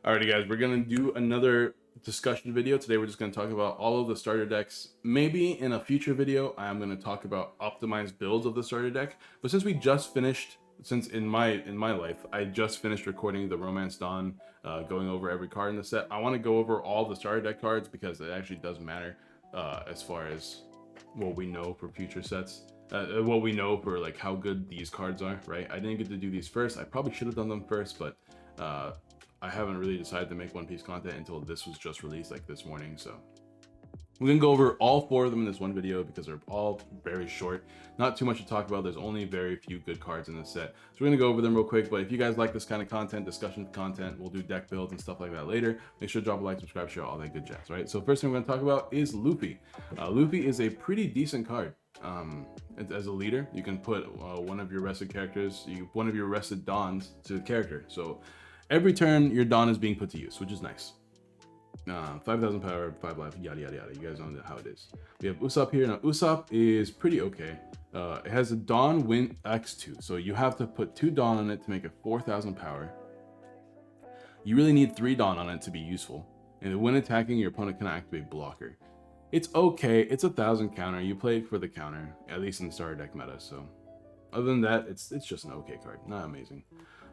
Alrighty guys, we're gonna do another discussion video. Today we're just gonna talk about all of the starter decks. Maybe in a future video, I'm gonna talk about optimized builds of the starter deck. But since we just finished, since in my life, I just finished recording the Romance Dawn, going over every card in the set. I want to go over all the starter deck cards because it actually does matter as far as what we know for future sets. What we know for like how good these cards are, right? I didn't get to do these first. I probably should have done them first, but I haven't really decided to make One Piece content until this was just released like this morning. So we're gonna go over all four of them in this one video because they're all very short. Not too much to talk about. There's only very few good cards in this set. So we're gonna go over them real quick. But if you guys like this kind of content, discussion content, we'll do deck builds and stuff like that later. Make sure to drop a like, subscribe, share, all that good jazz, right? So first thing we're gonna talk about is Luffy. Luffy is a pretty decent card. As a leader, you can put one of your rested characters, one of your rested Dons to the character. So every turn, your Dawn is being put to use, which is nice. 5,000 power, 5 life, yada yada yada. You guys know how it is. We have Usopp here. Now Usopp is pretty okay. It has a Dawn Win X2, so you have to put 2 Dawn on it to make it 4,000 power. You really need 3 Dawn on it to be useful. And when attacking, your opponent can activate Blocker. It's okay. It's 1,000 counter. You play it for the counter, at least in the starter deck meta. So other than that, it's just an okay card. Not amazing.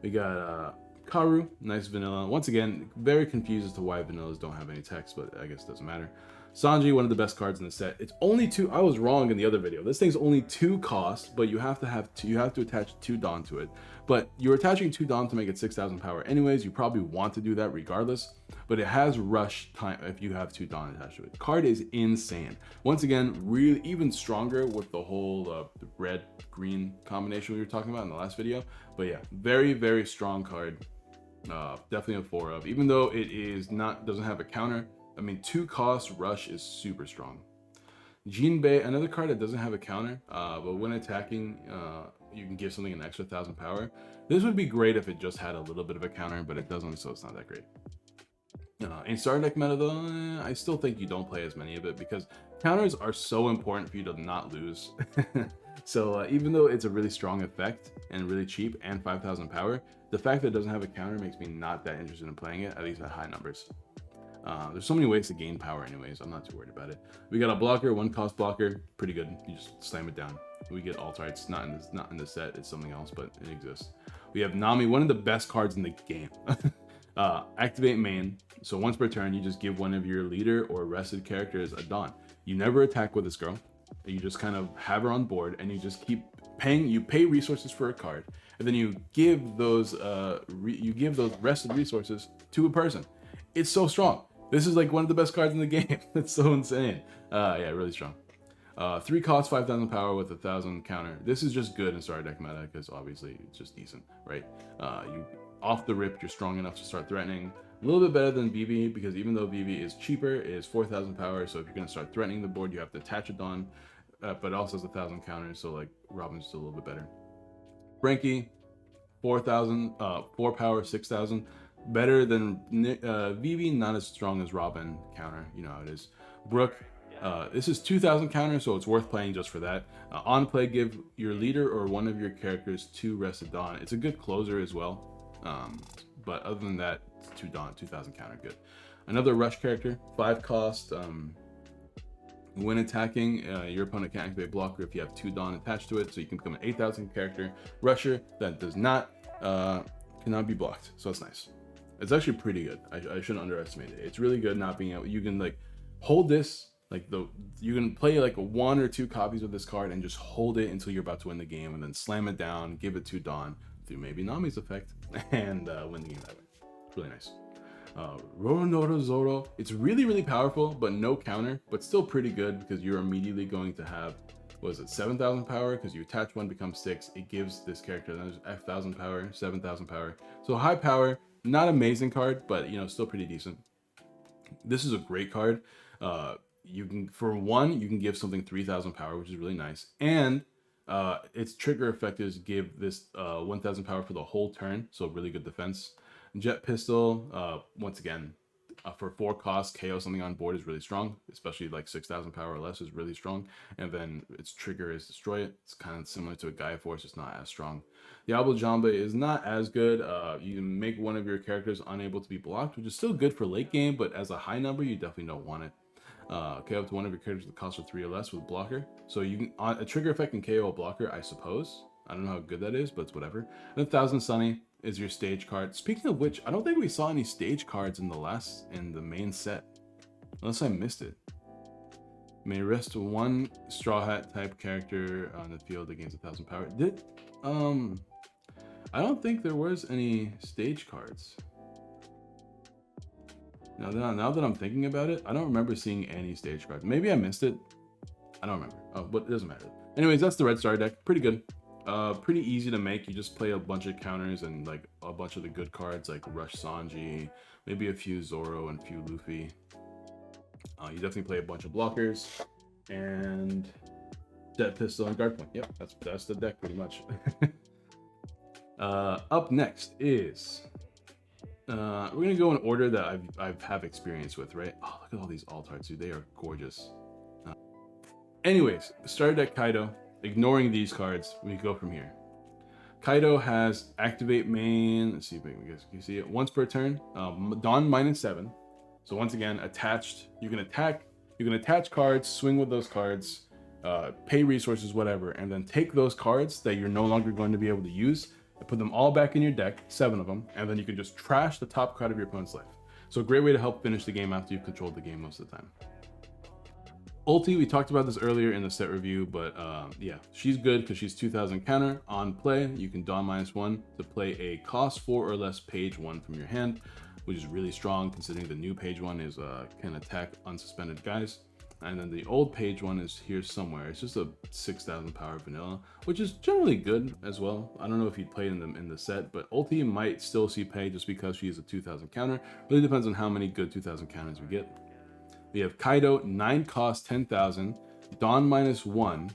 We got Karu, nice vanilla. Once again, very confused as to why vanillas don't have any text, but I guess it doesn't matter. Sanji, one of the best cards in the set. It's only 2. I was wrong in the other video. This thing's only 2 cost, but you have to attach 2 Dawn to it. But you're attaching 2 Dawn to make it 6,000 power anyways. You probably want to do that regardless, but it has rush time if you have 2 Dawn attached to it. Card is insane. Once again, really even stronger with the whole red green combination we were talking about in the last video. But yeah, very, very strong card. Definitely a 4 of, even though it is not, doesn't have a counter. I mean, 2 cost rush is super strong. Jinbei, another card that doesn't have a counter, but when attacking, you can give something an extra 1,000 power. This would be great if it just had a little bit of a counter, but it doesn't, so it's not that great. In starter deck meta though, I still think you don't play as many of it because counters are so important for you to not lose. So even though it's a really strong effect and really cheap and 5,000 power, the fact that it doesn't have a counter makes me not that interested in playing it, at least at high numbers. There's so many ways to gain power anyways, I'm not too worried about it. We got a blocker, 1 cost blocker, pretty good. You just slam it down. We get Altarts, not in the set, it's something else, but it exists. We have Nami, one of the best cards in the game. Activate main, so once per turn, you just give one of your leader or rested characters a Dawn. You never attack with this girl. You just kind of have her on board and you just keep paying. You pay resources for a card and then you give those rested resources to a person. It's so strong. This is like one of the best cards in the game. It's so insane. Yeah, really strong. 3 cost, 5,000 power with 1,000 counter. This is just good in starter deck meta because obviously it's just decent, right? You off the rip, you're strong enough to start threatening. A little bit better than Vivi because even though Vivi is cheaper, it is 4,000 power. So if you're gonna start threatening the board, you have to attach a Dawn, but it also has 1,000 counters. So like Robin's still a little bit better. Frankie, 4,000, 4 power, 6,000, better than Vivi, not as strong as Robin counter. You know how it is. Brooke, this is 2,000 counter, so it's worth playing just for that. On play, give your leader or one of your characters 2 rested Dawn. It's a good closer as well. But other than that, it's 2 Dawn, 2,000 counter, good. Another rush character, 5 cost. When attacking, your opponent can activate blocker if you have 2 Dawn attached to it, so you can become an 8,000 character rusher that does not cannot be blocked. So it's nice. It's actually pretty good. I shouldn't underestimate it. It's really good not being able. You can like hold this. You can play like 1 or 2 copies of this card and just hold it until you're about to win the game, and then slam it down, give it 2 Dawn through maybe Nami's effect, and win the game that way. It's really nice. Roronoa Zoro, it's really, really powerful, but no counter, but still pretty good because you're immediately going to have, what is it, 7,000 power, because you attach 1, becomes 6. It gives this character another 1,000 power, 7,000 power. So high power, not amazing card, but you know, still pretty decent. This is a great card. You can, for 1, you can give something 3,000 power, which is really nice. And its trigger effect is give this 1,000 power for the whole turn, so really good defense. Jet pistol, once again, For 4 costs, KO something on board is really strong, especially like 6,000 power or less is really strong. And then its trigger is destroy it. It's kind of similar to a Gaia Force, it's not as strong. Diablo Jamba is not as good. You can make one of your characters unable to be blocked, which is still good for late game, but as a high number, you definitely don't want it. KO up to one of your characters that costs for 3 or less with blocker. So you can a trigger effect can KO a blocker, I suppose. I don't know how good that is, but it's whatever. And 1,000 Sunny is your stage card. Speaking of which, I don't think we saw any stage cards in the main set, unless I missed it. May rest one Straw Hat type character on the field that gains 1,000 power. I don't think there was any stage cards. Now that I'm thinking about it, I don't remember seeing any stage cards. Maybe I missed it. I don't remember. Oh, but it doesn't matter. Anyways, that's the red star deck. Pretty good. Pretty easy to make. You just play a bunch of counters and like a bunch of the good cards like Rush Sanji, maybe a few Zoro and a few Luffy. You definitely play a bunch of blockers and Jet Pistol and Guard Point. Yep, that's the deck pretty much. Up next is we're gonna go in order that I've have experience with, right? Oh, look at all these alt arts, dude. They are gorgeous. Anyways, starter deck Kaido. Ignoring these cards, we go from here. Kaido has activate main. Let's see if we can see it once per turn. Dawn -7. So once again, attached. You can attack. You can attach cards, swing with those cards, pay resources, whatever, and then take those cards that you're no longer going to be able to use and put them all back in your deck, 7 of them, and then you can just trash the top card of your opponent's life. So a great way to help finish the game after you've controlled the game most of the time. Ulti, we talked about this earlier in the set review, but yeah, she's good because she's 2,000 counter. On play, you can Dawn -1 to play a cost 4 or less page 1 from your hand, which is really strong considering the new page 1 is can attack unsuspended guys. And then the old page 1 is here somewhere. It's just a 6,000 power vanilla, which is generally good as well. I don't know if you'd play in the set, but Ulti might still see pay just because she is a 2,000 counter. Really depends on how many good 2,000 counters we get. We have Kaido, 9 cost, 10,000, Dawn -1.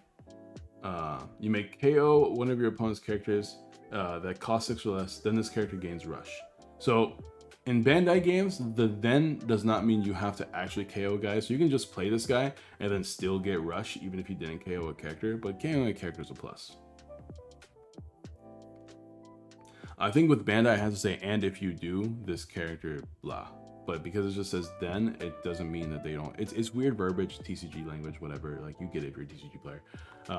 You make KO one of your opponent's characters that costs 6 or less, then this character gains Rush. So in Bandai games, the then does not mean you have to actually KO guys. So you can just play this guy and then still get Rush even if you didn't KO a character, but KOing a character is a plus. I think with Bandai, it has to say, and if you do, this character, blah. But because it just says then, it doesn't mean that they don't. It's weird verbiage, TCG language, whatever. Like, you get it if you're a TCG player.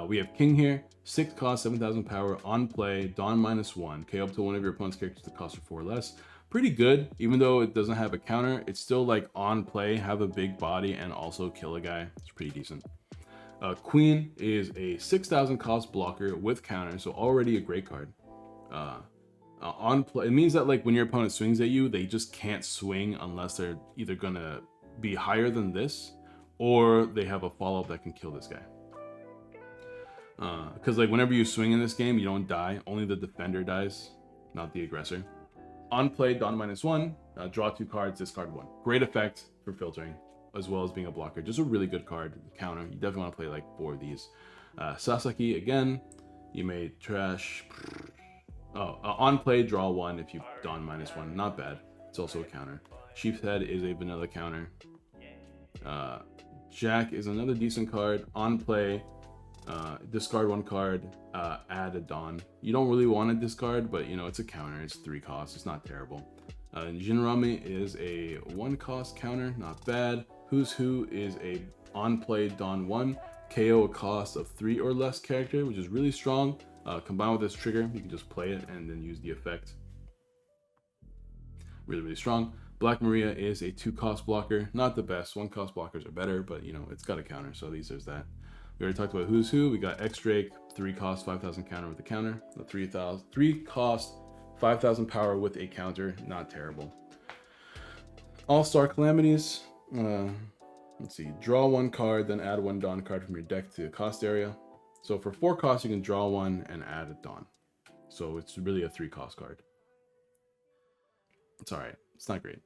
We have King here, 6 cost, 7,000 power, on play, Dawn -1. KO up to one of your opponent's characters that costs 4 or less. Pretty good, even though it doesn't have a counter. It's still like on play, have a big body, and also kill a guy. It's pretty decent. Queen is a 6,000 cost blocker with counter, so already a great card. On play, it means that like when your opponent swings at you, they just can't swing unless they're either gonna be higher than this or they have a follow-up that can kill this guy. Because like whenever you swing in this game, you don't die. Only the defender dies, not the aggressor. On play, Dawn -1, draw 2 cards, discard 1. Great effect for filtering, as well as being a blocker. Just a really good card. Counter. You definitely want to play like 4 of these. Sasaki again. You may trash. On play, draw 1 if you Dawn -1. Not bad. It's also a counter. Sheep's Head is a vanilla counter. Jack is another decent card. On play, discard 1 card, add a Dawn. You don't really want to discard, but you know, it's a counter. It's 3 costs. It's not terrible. Jinrami is a 1 cost counter. Not bad. Who's Who is a on play Dawn 1. KO a cost of 3 or less character, which is really strong. Combined with this trigger, you can just play it and then use the effect. Really, really strong. Black Maria is a 2 cost blocker. Not the best. 1 cost blockers are better, but you know, it's got a counter, so there's that. We already talked about Who's Who. We got X-Drake, 3 cost, 5,000 counter with a counter. The 3 cost, 5,000 power with a counter. Not terrible. All-Star Calamities. Let's see. Draw 1 card, then add 1 Dawn card from your deck to the cost area. So for 4 costs, you can draw 1 and add a Dawn. So it's really a 3 cost card. It's alright. It's not great.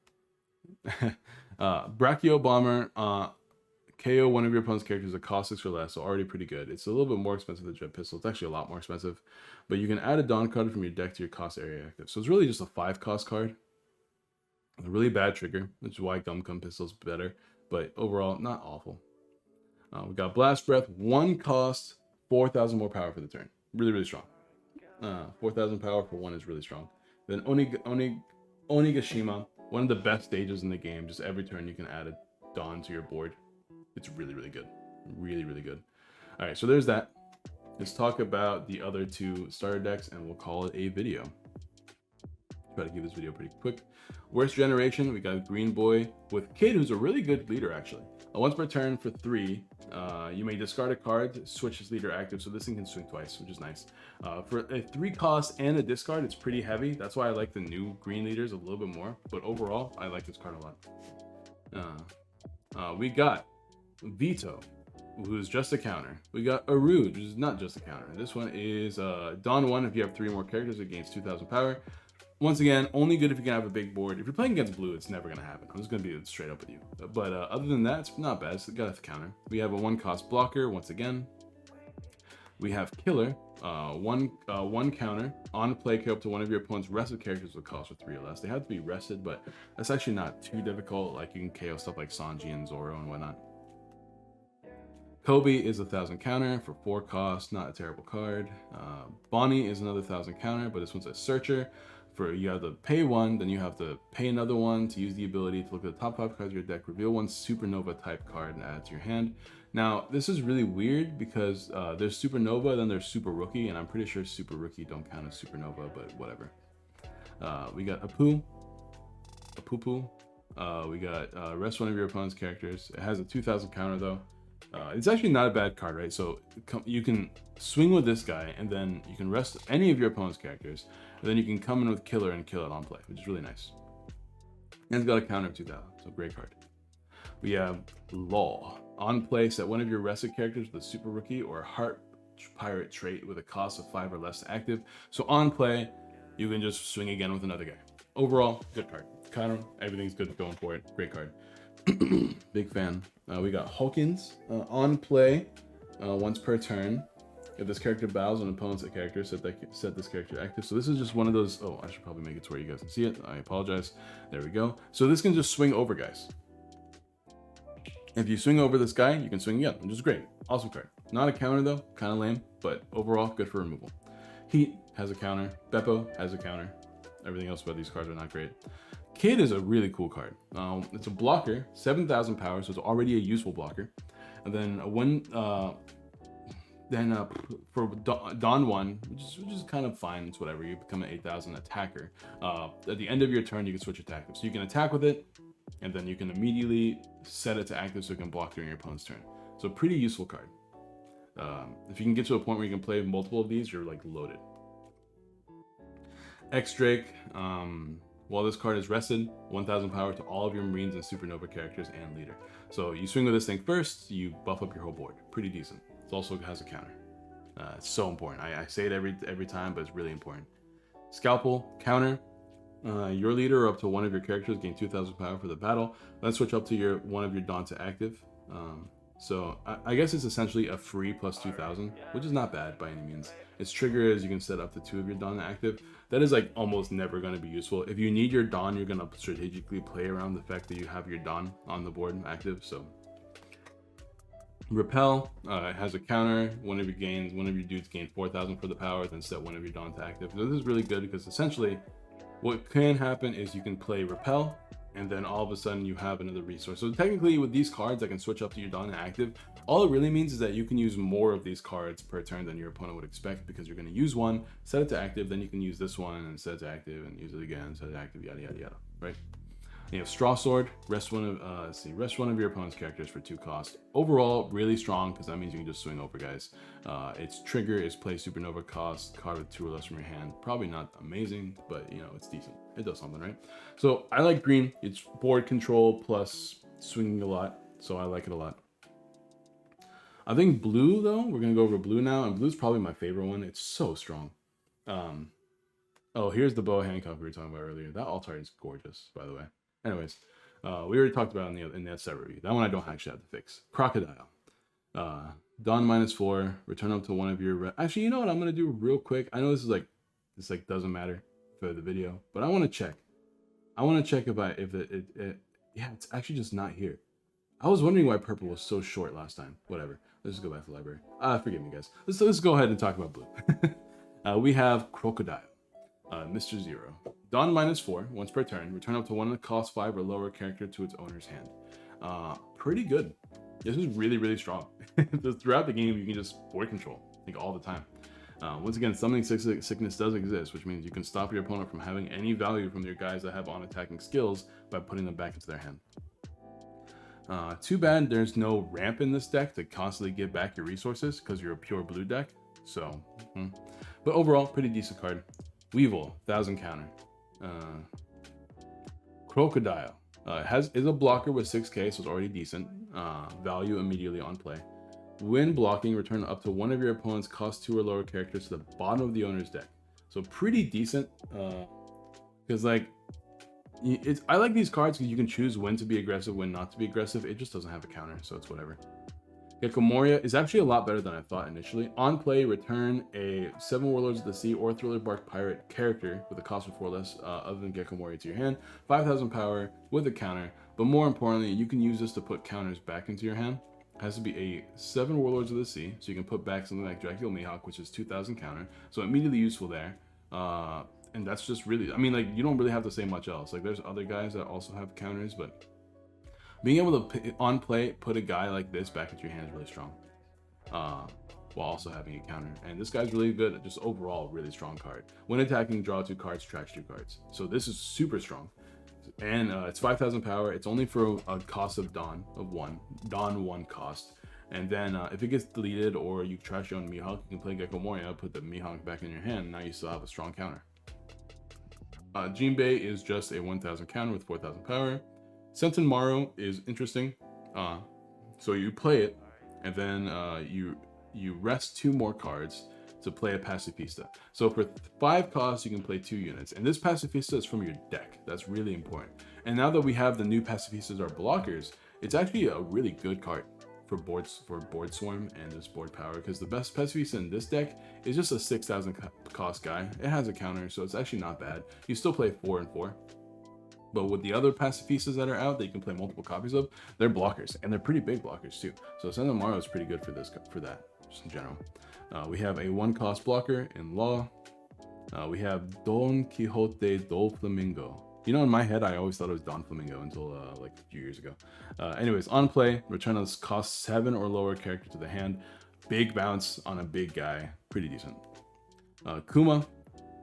Brachio Bomber. KO one of your opponent's characters that costs 6 or less, so already pretty good. It's a little bit more expensive than Jet Pistol. It's actually a lot more expensive. But you can add a Dawn card from your deck to your cost area active. So it's really just a 5 cost card. really bad trigger, which is why Gum Gum Pistol's better, but overall, not awful. We got Blast Breath, 1 cost, 4,000 more power for the turn. Really, really strong. 4,000 power for 1 is really strong. Then Onigashima, one of the best stages in the game. Just every turn you can add a Dawn to your board. It's really, really good. Really, really good. All right, so there's that. Let's talk about the other 2 starter decks, and we'll call it a video. Try to keep this video pretty quick. Worst generation, we got Green Boy with Kid, who's a really good leader, actually. Once per turn for 3, you may discard a card, switch this leader active, so this thing can swing twice, which is nice. For a 3 cost and a discard, it's pretty heavy. That's why I like the new green leaders a little bit more, but overall, I like this card a lot. We got Vito, who's just a counter. We got Aruj, which is not just a counter. This one is Dawn 1 if you have 3 more characters, it gains 2,000 power. Once again, only good if you can have a big board. If you're playing against blue, it's never going to happen. I'm just going to be straight up with you. But other than that, it's not bad. It's got a counter. We have a 1 cost blocker once again. We have Killer, one counter. On play, kill up to one of your opponent's rested characters with cost of 3 or less. They have to be rested, but that's actually not too difficult. Like, you can KO stuff like Sanji and Zoro and whatnot. Kobe is a 1,000 counter for 4 cost, not a terrible card. Bonnie is another 1,000 counter, but this one's a searcher. For you have to pay 1, then you have to pay another 1 to use the ability to look at the top 5 cards of your deck, reveal 1 Supernova type card and add it to your hand. Now, this is really weird because there's Supernova, then there's Super Rookie, and I'm pretty sure Super Rookie don't count as Supernova, but whatever. We got Apu. We got rest one of your opponent's characters. It has a 2,000 counter though. It's actually not a bad card, right? So you can swing with this guy, and then you can rest any of your opponent's characters, and then you can come in with Killer and kill it on play, which is really nice. And it's got a counter of 2,000, so great card. We have Law. On play, set one of your rested characters with a Super Rookie or a Heart Pirate trait with a cost of 5 or less to active. So on play, you can just swing again with another guy. Overall, good card. Counter, everything's good going for it. Great card. Big fan. We got Hawkins. On play, once per turn, if this character bows on an opponent's character, set this character active. So this is just one of those. Oh, I should probably make it to where you guys can see it. I apologize. There we go. So this can just swing over guys. If you swing over this guy, you can swing again, which is great. Awesome card. Not a counter though, kind of lame, but overall good for removal. Heat has a counter. Beppo has a counter. Everything else about these cards are not great. Kid is a really cool card. It's a blocker, 7,000 power, so it's already a useful blocker. And then for Dawn 1, which is kind of fine, it's whatever, you become an 8,000 attacker. At the end of your turn, you can switch attack. So you can attack with it, and then you can immediately set it to active so it can block during your opponent's turn. So pretty useful card. If you can get to a point where you can play multiple of these, you're like loaded. X-Drake, while this card is rested, 1,000 power to all of your Marines and Supernova characters and leader. So you swing with this thing first, you buff up your whole board. Pretty decent. It also has a counter. It's so important. I say it every time, but it's really important. Scalpel, counter. Your leader or up to one of your characters gain 2,000 power for the battle. Then switch up to one of your Dawn to active. So I guess it's essentially a free plus 2,000, which is not bad by any means. Its trigger is you can set up to 2 of your Dawn to active. That is like almost never going to be useful. If you need your Dawn, you're going to strategically play around the fact that you have your Dawn on the board active. So Repel has a counter. One of your dudes gain 4,000 for the power, then set one of your Dawn to active. So this is really good because essentially what can happen is you can play Repel, and then all of a sudden you have another resource. So technically with these cards that can switch up to your Dawn and active, all it really means is that you can use more of these cards per turn than your opponent would expect, because you're going to use one, set it to active, then you can use this one and set it to active and use it again, set it to active, yada yada yada, right? You have Straw Sword, rest one of your opponent's characters for 2 cost. Overall, really strong because that means you can just swing over guys. Its trigger is play Supernova cost, card with 2 or less from your hand. Probably not amazing, but you know, it's decent. It does something, right? So I like green. It's board control plus swinging a lot, so I like it a lot. I think blue though, we're gonna go over blue now, and blue's probably my favorite one. It's so strong. Oh, here's the Boa Hancock we were talking about earlier. That alt art is gorgeous, by the way. Anyways, we already talked about it in the set review. That one I don't actually have to fix. Crocodile. Dawn -4. Return up to one of your... Actually, you know what I'm going to do real quick? I know this doesn't matter for the video, but I want to check. I want to check if it yeah, it's actually just not here. I was wondering why purple was so short last time. Whatever. Let's just go back to the library. Forgive me, guys. Let's go ahead and talk about blue. We have Crocodile, Mr. Zero. Dawn -4, once per turn. Return up to one of the cost 5 or lower character to its owner's hand. Pretty good. This is really, really strong. Throughout the game, you can just board control, like all the time. Once again, summoning sickness does exist, which means you can stop your opponent from having any value from your guys that have on attacking skills by putting them back into their hand. Too bad there's no ramp in this deck to constantly give back your resources because you're a pure blue deck. So, but overall, pretty decent card. Weevil, 1000 counter. Crocodile is a blocker with 6k, so it's already decent. Value immediately on play. When blocking, return up to one of your opponent's cost 2 or lower characters to the bottom of the owner's deck. So pretty decent. Because like, I like these cards because you can choose when to be aggressive, when not to be aggressive. It just doesn't have a counter, so it's whatever. Gecko Moria is actually a lot better than I thought initially. On play, return a 7 Warlords of the Sea or Thriller Bark Pirate character with a cost of 4 less other than Gecko Moria to your hand. 5000 power with a counter, but more importantly, you can use this to put counters back into your hand. It has to be a 7 Warlords of the Sea, so you can put back something like Dracula Mihawk, which is 2000 counter, so immediately useful there. And that's just really, I mean, like, you don't really have to say much else. Like, there's other guys that also have counters, but being able to, on play, put a guy like this back into your hand is really strong, while also having a counter. And this guy's really good, just overall, really strong card. When attacking, draw 2 cards, trash 2 cards. So this is super strong. And it's 5000 power. It's only for a cost of Dawn of 1. Dawn 1 cost. And then if it gets deleted or you trash your own Mihawk, you can play Gecko Moria, put the Mihawk back in your hand, and now you still have a strong counter. Jinbei is just a 1000 counter with 4000 power. Senton Maro is interesting. So you play it, and then you rest 2 more cards to play a Pacifista. So for 5 costs, you can play 2 units. And this Pacifista is from your deck. That's really important. And now that we have the new Pacifistas, our blockers, it's actually a really good card for board swarm and this board power, because the best Pacifista in this deck is just a 6000 cost guy. It has a counter, so it's actually not bad. You still play 4 and 4. But with the other Pacifistas that are out that you can play multiple copies of, they're blockers, and they're pretty big blockers too. So Senton Maro is pretty good for that, just in general. We have a 1 cost blocker in Law. We have Don Quixote Doflamingo. You know, in my head, I always thought it was Don Flamingo until like a few years ago. Anyways, on play, return a cost 7 or lower character to the hand. Big bounce on a big guy, pretty decent. Kuma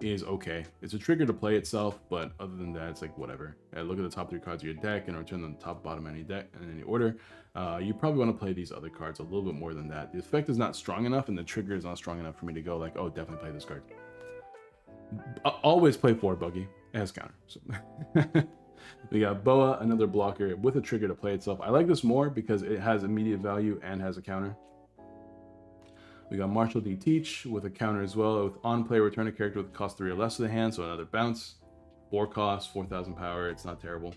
is okay. It's a trigger to play itself, but other than that, it's like whatever. Look at the top 3 cards of your deck and return them top, bottom, any deck in any order. You probably want to play these other cards a little bit more than that. The effect is not strong enough, and the trigger is not strong enough for me to go like, oh, definitely play this card. Always play 4 Buggy. It has counter. So. We got Boa, another blocker with a trigger to play itself. I like this more because it has immediate value and has a counter. We got Marshall D. Teach with a counter as well. With on play, return a character with cost 3 or less to the hand, so another bounce. 4 cost, 4000 power. It's not terrible.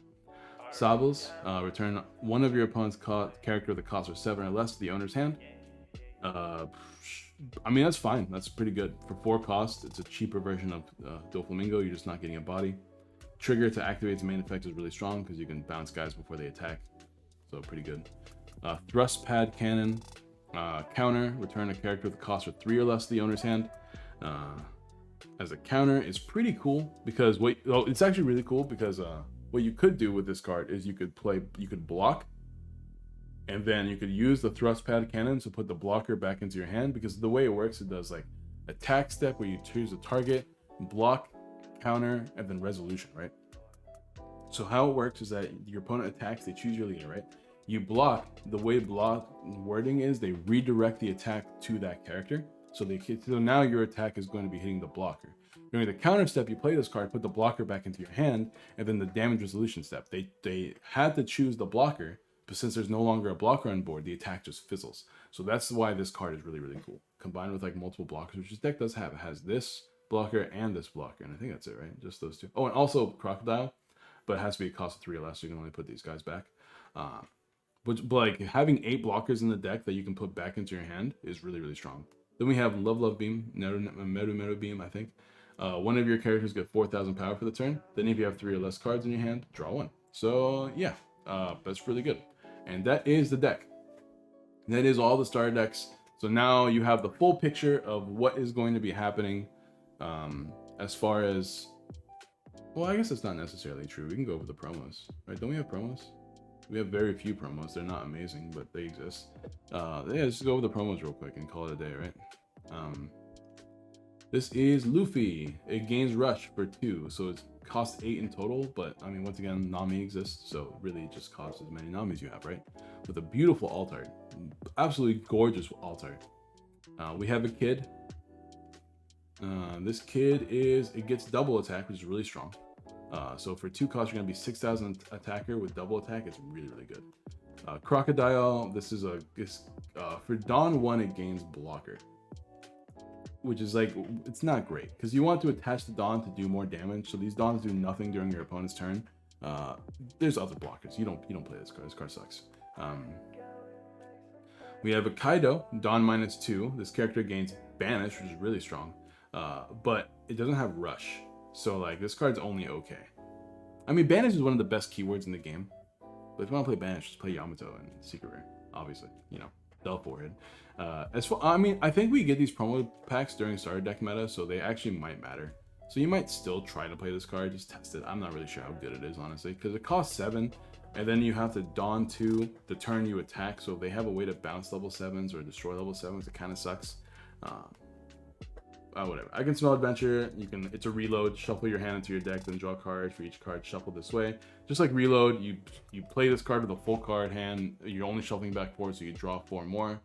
Sables, return one of your opponent's character with a cost of 7 or less to the owner's hand. I mean, that's fine. That's pretty good. For 4 costs, it's a cheaper version of Doflamingo. You're just not getting a body. Trigger to activate its main effect is really strong because you can bounce guys before they attack. So pretty good. Thrust Pad Cannon. Counter, return a character with a cost of 3 or less to the owner's hand. As a counter is pretty cool because it's actually really cool because what you could do with this card is you could block, and then you could use the Thrust Pad Cannon to put the blocker back into your hand, because the way it works, it does like attack step where you choose a target, block, counter, and then resolution, right? So how it works is that your opponent attacks, they choose your leader, right? You block, the way block wording is, they redirect the attack to that character. So now your attack is going to be hitting the blocker. During the counter step, you play this card, put the blocker back into your hand, and then the damage resolution step. They had to choose the blocker, but since there's no longer a blocker on board, the attack just fizzles. So that's why this card is really, really cool. Combined with like multiple blockers, which this deck does have. It has this blocker and this blocker, and I think that's it, right? Just those 2. Oh, and also Crocodile, but it has to be a cost of 3 or less, so you can only put these guys back. But like having 8 blockers in the deck that you can put back into your hand is really, really strong. Then we have Love Beam, Meru Beam, I think. One of your characters get 4,000 power for the turn. Then if you have 3 or less cards in your hand, draw 1. So yeah, that's really good. And that is the deck. That is all the starter decks. So now you have the full picture of what is going to be happening as far as... Well, I guess it's not necessarily true. We can go over the promos, right? Don't we have promos? We have very few promos. They're not amazing, but they exist. Yeah, let's go over the promos real quick and call it a day, right? This is Luffy. It gains Rush for 2, so it costs 8 in total. But I mean, once again, Nami exists, so really it just costs as many Namis you have, right? With a beautiful alt art, absolutely gorgeous alt art. We have a kid. This kid it gets double attack, which is really strong. So for 2 costs, you're gonna be 6,000 attacker with double attack. It's really, really good. Crocodile. This is for Dawn 1, it gains blocker, which is like, it's not great because you want to attach the Dawn to do more damage. So these Dawns do nothing during your opponent's turn. There's other blockers. You don't play this card. This card sucks. We have a Kaido, Dawn -2. This character gains Banish, which is really strong, but it doesn't have Rush. So like this card's only okay. I mean, Banish is one of the best keywords in the game. But if you want to play Banish, just play Yamato and Secret Rare, obviously. You know, Del Forehead. I mean, I think we get these promo packs during starter deck meta, so they actually might matter. So you might still try to play this card, just test it. I'm not really sure how good it is, honestly, because it costs 7, and then you have to Dawn 2 the turn you attack. So if they have a way to bounce level 7s or destroy level 7s, it kind of sucks. Whatever. I can smell adventure. It's a reload. Shuffle your hand into your deck, then draw a card. For each card shuffle this way, just like reload, you play this card with a full card hand. You're only shuffling back 4, so you draw 4 more.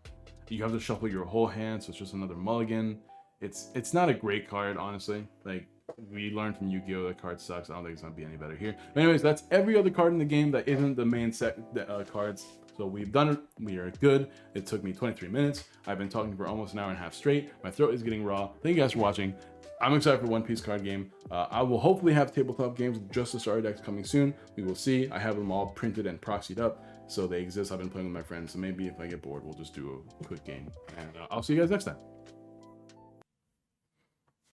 You have to shuffle your whole hand, so it's just another mulligan. It's not a great card, honestly. Like, we learned from Yu-Gi-Oh! That card sucks. I don't think it's gonna be any better here. But anyways, that's every other card in the game that isn't the main set cards. So we've done it. We are good. It took me 23 minutes. I've been talking for almost an hour and a half straight. My throat is getting raw. Thank you guys for watching. I'm excited for One Piece card game. I will hopefully have tabletop games with just the starter decks coming soon. We will see. I have them all printed and proxied up, so they exist. I've been playing with my friends, so maybe if I get bored, we'll just do a quick game. And I'll see you guys next time.